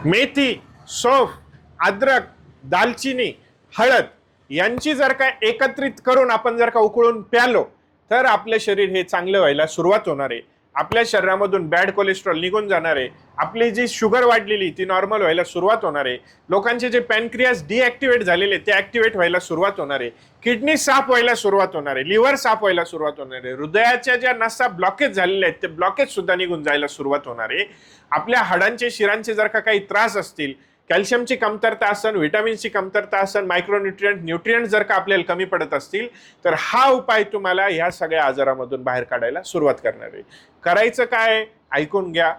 मेथी, सौंफ, अद्रक, दालचिनी, हळद यांची जर का एकत्रित करून आपण जर का उकळून प्यालो तर आपले शरीर हे चांगलं व्हायला सुरुवात होणार आहे. आपल्या शरीरामधून बॅड कोलेस्ट्रॉल निघून जाणार आहे. आपली जी शुगर वाढलेली ती नॉर्मल व्हायला सुरुवात होणार आहे. लोकांचे जे पॅनक्रियास डिॲक्टिवेट झालेले ते ॲक्टिवेट व्हायला सुरुवात होणार आहे. किडनी साफ व्हायला सुरुवात होणार आहे. लिव्हर साफ व्हायला सुरुवात होणार आहे. हृदयाच्या ज्या नसा ब्लॉकेज झालेल्या आहेत ते ब्लॉकेज सुद्धा निघून जायला सुरुवात होणार आहे. आपल्या हाडांचे शिरांचे जर का काही त्रास असतील, कॅल्शियमची कमतरता असेल, व्हिटॅमिनची कमतरता असेल, न्यूट्रिएंट जर का आपल्याला कमी पडत असतील तर हा उपाय तुम्हाला या सगळ्या आजारामधून बाहेर काढायला सुरुवात करणार आहे. करायचं काय ऐकून घ्या.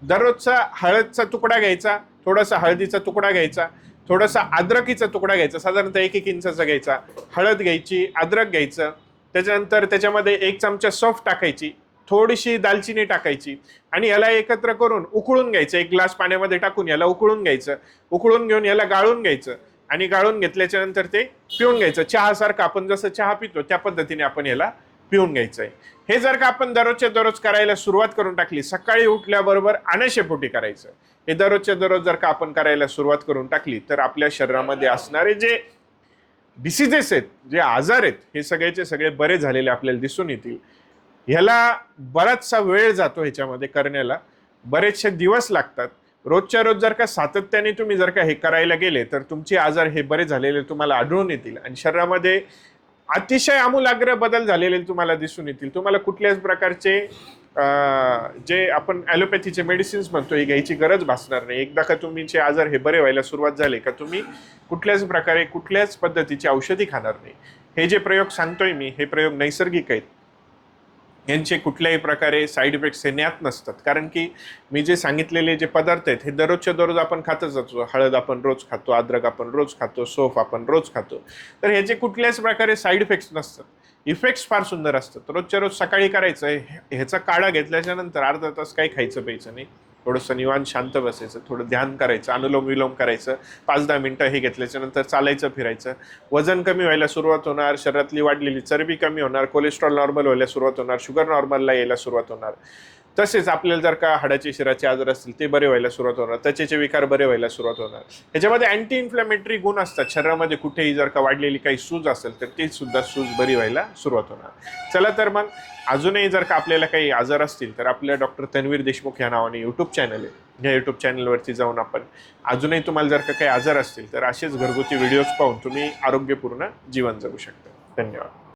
दररोजचा हळदचा तुकडा घ्यायचा, थोडासा हळदीचा तुकडा घ्यायचा, थोडासा अद्रकीचा तुकडा घ्यायचा, साधारणतः 1-1 इंचाचा घ्यायचा, हळद घ्यायची, अद्रक घ्यायचं, त्याच्यानंतर त्याच्यामध्ये 1 चमचा सौंफ टाकायची, थोडीशी दालचिनी टाकायची आणि याला एकत्र करून उकळून घ्यायचं. 1 ग्लास पाण्यामध्ये टाकून याला उकळून घ्यायचं. उकळून घेऊन याला गाळून घ्यायचं आणि गाळून घेतल्याच्या नंतर ते पिऊन घ्यायचं. चहासारखं आपण जसं चहा पितो त्या पद्धतीने आपण याला पिऊन घ्यायचंय. हे जर का आपण दररोजच्या दररोज करायला सुरुवात करून टाकली, सकाळी उठल्याबरोबर अनाशेपोटी करायचं, हे दररोजच्या दररोज जर का आपण करायला सुरुवात करून टाकली तर आपल्या शरीरामध्ये असणारे जे डिसीजेस आहेत, जे आजार आहेत, हे सगळेचे सगळे बरे झालेले आपल्याला दिसून येतील. ह्याला बराचसा वेळ जातो, ह्याच्यामध्ये करण्याला बरेचसे दिवस लागतात. रोजच्या रोज जर का सातत्याने तुम्ही जर का हे करायला गेले तर तुमचे आजार हे बरे झालेले तुम्हाला आढळून येतील आणि शरीरामध्ये अतिशय आमूलाग्र बदल झालेले तुम्हाला दिसून येतील. तुम्हाला कुठल्याच प्रकारचे जे आपण ॲलोपॅथीचे मेडिसिन्स म्हणतो हे घ्यायची गरज भासणार नाही. एकदा का तुमचे आजार हे बरे व्हायला सुरुवात झाले का तुम्ही कुठल्याच प्रकारे कुठल्याच पद्धतीची औषधी खाणार नाही. हे जे प्रयोग सांगतोय मी, हे प्रयोग नैसर्गिक आहेत. यांचे कुठल्याही प्रकारे साईड इफेक्ट्स हे ज्ञात नसतात, कारण की मी जे सांगितलेले जे पदार्थ आहेत हे दररोजच्या दररोज आपण खातच असतो. हळद आपण रोज खातो, अद्रक आपण रोज खातो, सौंफ आपण रोज खातो. तर ह्याचे कुठल्याच प्रकारे साईड इफेक्ट्स नसतात. इफेक्ट्स फार सुंदर असतात. रोजच्या रोज सकाळी करायचं. ह्याचा काढा घेतल्याच्या नंतर अर्धा तास काही खायचं प्यायचं नाही. थोडंसं निवांत शांत बसायचं, थोडं ध्यान करायचं, अनुलोम विलोम करायचं, 5-10 मिनिटं हे घेतल्याच्या नंतर चालायचं, फिरायचं. वजन कमी व्हायला सुरुवात होणार, शरीरातली वाढलेली चरबी कमी होणार, कोलेस्ट्रॉल नॉर्मल व्हायला सुरुवात होणार, शुगर नॉर्मलला यायला सुरुवात होणार. तसेच आपल्याला जर का हाडाचे शिराचे आजार असतील ते बरे व्हायला सुरुवात होणार, त्वचेचे विकार बरे व्हायला सुरुवात होणार. ह्याच्यामध्ये अँटी इन्फ्लॅमेटरी गुण असतात. शरीरामध्ये कुठेही जर का वाढलेली काही सूज असेल तर ती सुद्धा सूज बरी व्हायला सुरुवात होणार. चला तर मग अजूनही जर का आपल्याला काही आजार असतील तर आपल्या डॉक्टर तन्वीर देशमुख या नावाने यूट्यूब चॅनल आहे. या यूट्यूब चॅनलवरती जाऊन आपण अजूनही तुम्हाला जर का काही आजार असतील तर असेच घरगुती व्हिडिओज पाहून तुम्ही आरोग्यपूर्ण जीवन जगू शकता. धन्यवाद.